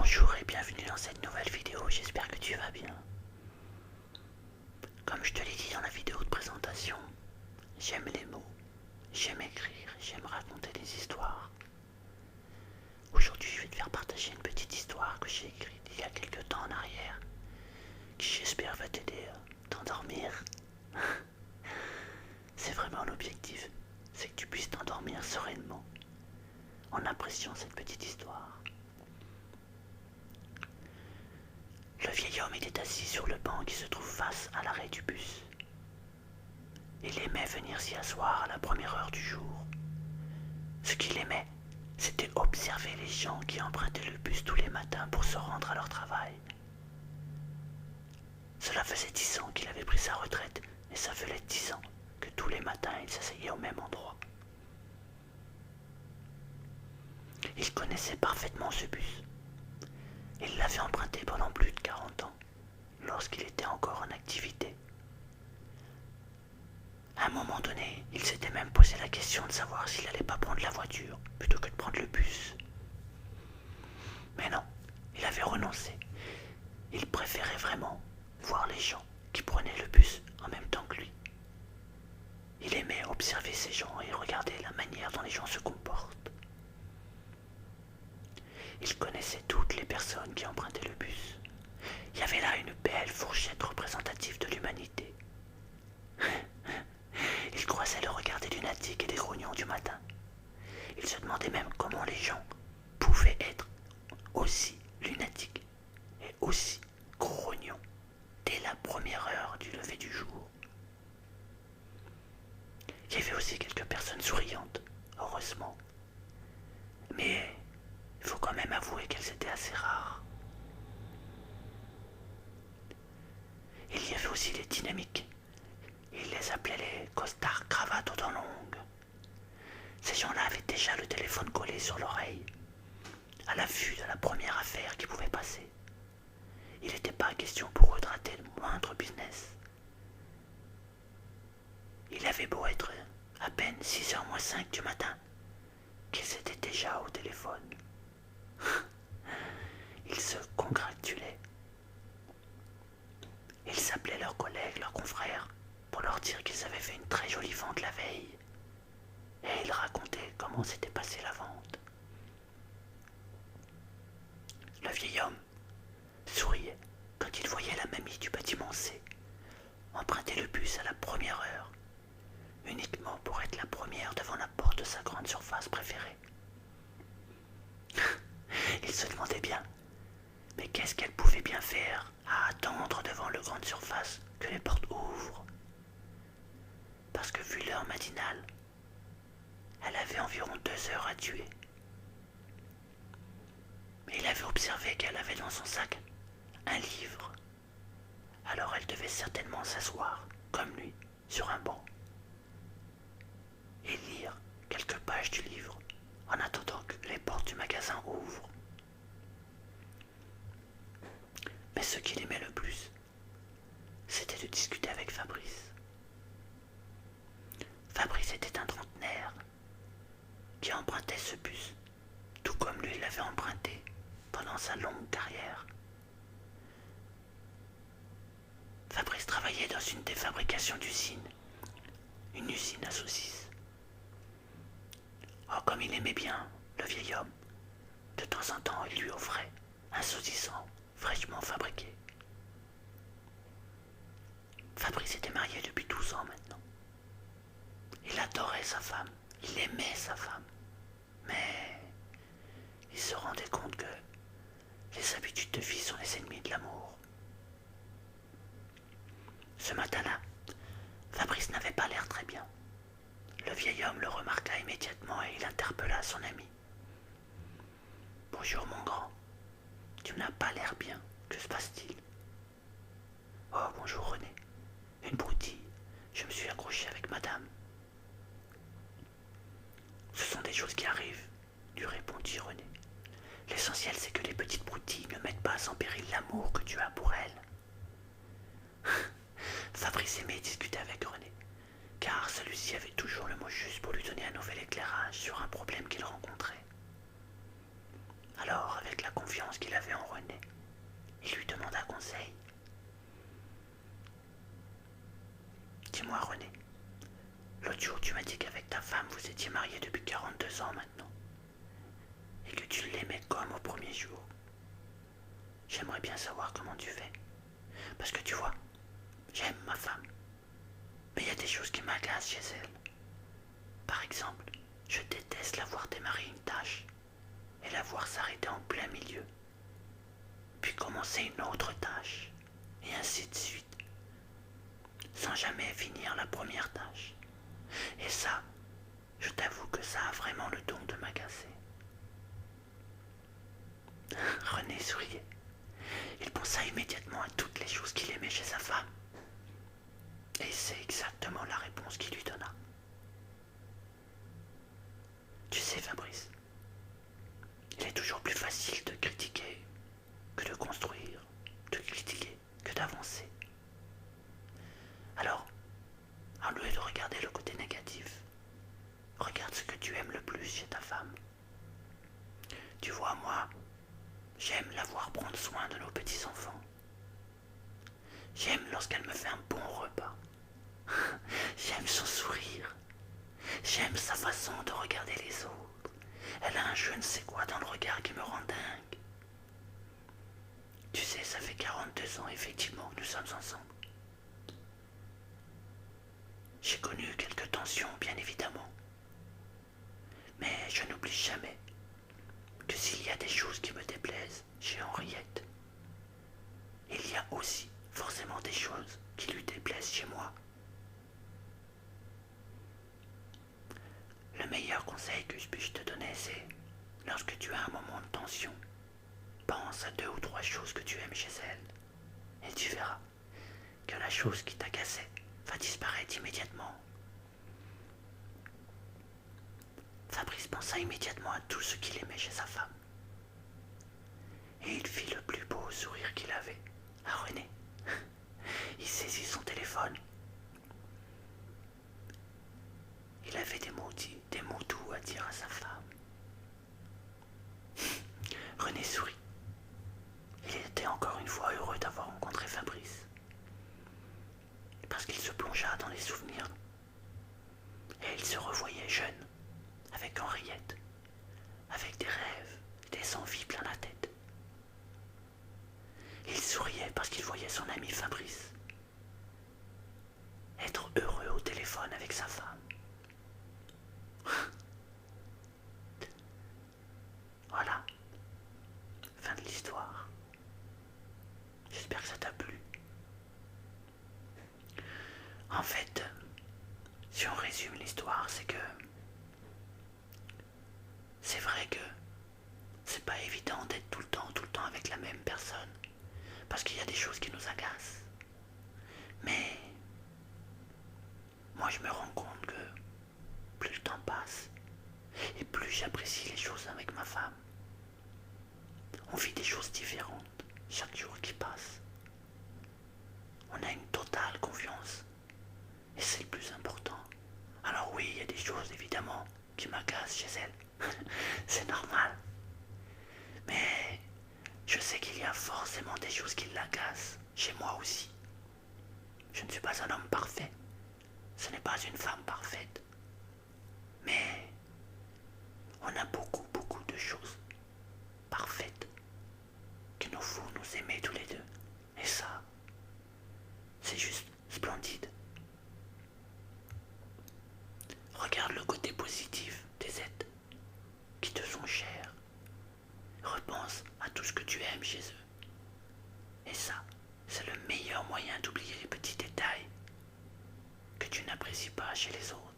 Bonjour et bienvenue dans cette nouvelle vidéo, j'espère que tu vas bien. Comme je te l'ai dit dans la vidéo de présentation, j'aime les mots, j'aime écrire, j'aime raconter des histoires. Aujourd'hui je vais te faire partager une petite histoire que j'ai écrite il y a quelques temps en arrière, qui j'espère va t'aider à t'endormir. C'est vraiment l'objectif, c'est que tu puisses t'endormir sereinement en appréciant cette petite histoire. Le vieil homme était assis sur le banc qui se trouve face à l'arrêt du bus. Il aimait venir s'y asseoir à la première heure du jour. Ce qu'il aimait, c'était observer les gens qui empruntaient le bus tous les matins pour se rendre à leur travail. Cela faisait 10 ans qu'il avait pris sa retraite, et ça faisait 10 ans que tous les matins il s'asseyait au même endroit. Il connaissait parfaitement ce bus. Il l'avait emprunté pendant plus de 40 ans, lorsqu'il était encore en activité. À un moment donné, il s'était même posé la question de savoir s'il n'allait pas prendre la voiture plutôt que de prendre le bus. Mais non, il avait renoncé. Il préférait vraiment voir les gens qui prenaient le bus en même temps que lui. Il aimait observer ces gens et regarder la manière dont les gens se comportent. Il connaissait toutes les personnes qui empruntaient le bus. Il y avait là une belle fourchette représentative de l'humanité. Il croisait le regard des lunatiques et des grognons du matin. Il se demandait même comment les gens pouvaient être aussi lunatiques et aussi grognons dès la première heure du lever du jour. Il y avait aussi quelques personnes souriantes, heureusement. Mais il faut quand même avouer qu'elles étaient assez rares. Il y avait aussi les dynamiques. Il les appelait les costards cravates aux dents longues. Ces gens-là avaient déjà le téléphone collé sur l'oreille, à l'affût de la première affaire qui pouvait passer. Il n'était pas question pour eux de rater le moindre business. Il avait beau être à peine 6h moins 5 du matin, qu'ils étaient déjà au téléphone. Ils se congratulaient. Ils s'appelaient leurs collègues, leurs confrères, pour leur dire qu'ils avaient fait une très jolie vente la veille. Et ils racontaient comment s'était passée la vente. Le vieil homme souriait quand il voyait la mamie du bâtiment C emprunter le bus à la première heure, uniquement pour être la première devant la porte de sa grande surface préférée. Il se demandait bien, mais qu'est-ce qu'elle pouvait bien faire à attendre devant le grande surface que les portes ouvrent? Parce que vu l'heure matinale, elle avait environ 2 heures à tuer. Mais il avait observé qu'elle avait dans son sac un livre. Alors elle devait certainement s'asseoir, comme lui, sur un banc et lire quelques pages du livre en attendant que les portes du magasin ouvrent. Mais ce qu'il aimait le plus, c'était de discuter avec Fabrice. Fabrice était un trentenaire qui empruntait ce bus, tout comme lui l'avait emprunté pendant sa longue carrière. Fabrice travaillait dans une des fabrications d'usines, une usine à saucisses. Oh, comme il aimait bien le vieil homme, de temps en temps il lui offrait un saucisson fraîchement fabriqué. Fabrice était marié depuis 12 ans maintenant. Il adorait sa femme, il aimait sa femme, mais il se rendait compte que les habitudes de vie sont les ennemis de l'amour. Ce matin-là, Fabrice n'avait pas l'air très bien. Le vieil homme le remarqua immédiatement et il interpella son ami. « Bonjour mon grand, tu n'as pas l'air bien, que se passe-t-il ?»« Oh bonjour René, une broutille, je me suis accroché avec madame. »« Ce sont des choses qui arrivent, lui répondit René. L'essentiel c'est que les petites broutilles ne mettent pas en péril l'amour que tu as pour elles. » Fabrice aimait discuter avec René, car celui-ci avait toujours le mot juste pour lui donner un nouvel éclairage sur un problème qu'il rencontrait. Alors, avec la confiance qu'il avait en premiers jours. J'aimerais bien savoir comment tu fais. Parce que tu vois, j'aime ma femme. Mais il y a des choses qui m'agacent chez elle. Par exemple, je déteste la voir démarrer une tâche et la voir s'arrêter en plein milieu, puis commencer une autre tâche, et ainsi de suite, sans jamais finir la première tâche. Et ça, je t'avoue que ça a vraiment le don de m'agacer. René souriait. Il pensa immédiatement à toutes les choses qu'il aimait chez sa femme. Et c'est exactement la réponse qu'il lui donna. Tu sais, Fabrice, il est toujours plus facile de critiquer que de construire, de critiquer que d'avancer. Alors, au lieu de regarder le côté négatif, regarde ce que tu aimes le plus chez ta femme. Tu vois, moi, j'aime la voir prendre soin de nos petits-enfants. J'aime lorsqu'elle me fait un bon repas. J'aime son sourire. J'aime sa façon de regarder les autres. Elle a un je ne sais quoi dans le regard qui me rend dingue. Tu sais, ça fait 42 ans effectivement que nous sommes ensemble. J'ai connu quelques tensions, bien évidemment. Mais je n'oublie jamais que s'il y a des choses qui me déplaisent chez Henriette, il y a aussi forcément des choses qui lui déplaisent chez moi. Le meilleur conseil que je puisse te donner, c'est, lorsque tu as un moment de tension, pense à 2 ou 3 choses que tu aimes chez elle, et tu verras que la chose qui t'agaçait va disparaître immédiatement. Fabrice pensa immédiatement à tout ce qu'il aimait chez sa femme. Et il fit le plus beau sourire qu'il avait à René. Il saisit son téléphone. Il avait des mots doux à dire à sa femme. René sourit. Il était encore une fois heureux d'avoir rencontré Fabrice. Parce qu'il se plongea dans les souvenirs. Et il se revoyait jeune, avec Henriette, avec des rêves et des envies plein la tête. Il souriait parce qu'il voyait son ami Fabrice être heureux au téléphone avec sa femme. Voilà, fin de l'histoire. J'espère que ça t'a plu. En fait, si on résume l'histoire, c'est que c'est vrai que c'est pas évident d'être tout le temps avec la même personne, parce qu'il y a des choses qui nous agacent. Mais moi je me rends compte que plus le temps passe, et plus j'apprécie les choses avec ma femme. On vit des choses différentes chaque jour qui passe. On a une totale confiance, et c'est le plus important. Alors oui, il y a des choses évidemment qui m'agacent chez elle. C'est normal. Mais je sais qu'il y a forcément des choses qui l'agacent chez moi aussi. Je ne suis pas un homme parfait. Ce n'est pas une femme parfaite. Mais on a beaucoup de choses parfaites qu'il nous faut nous aimer tous les deux. Et ça, c'est juste splendide. Regarde le côté positif des êtres qui te sont chers. Repense à tout ce que tu aimes chez eux. Et ça, c'est le meilleur moyen d'oublier les petits détails que tu n'apprécies pas chez les autres.